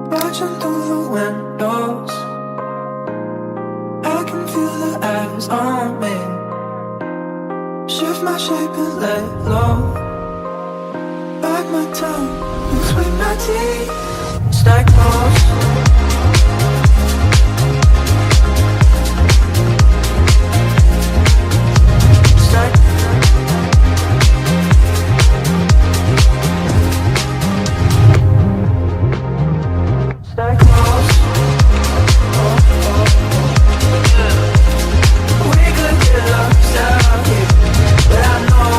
watching through the windows. I can feel the eyes on me. Shift my shape and lay low. Bite my tongue between my teeth. Stack close. Stack. Stack close. We could get lost out here, but I know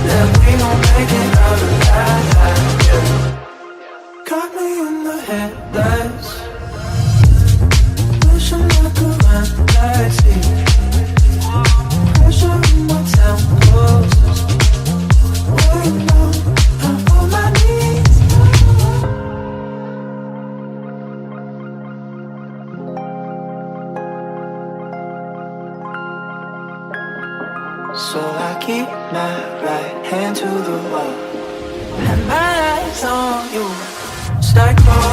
that we gon' make it out alive. Caught me in the headlights, wishing I could run backseat. Pressure in my temples, waiting on my knees. So I keep my right hand to the wall and my eyes on you. Stack close.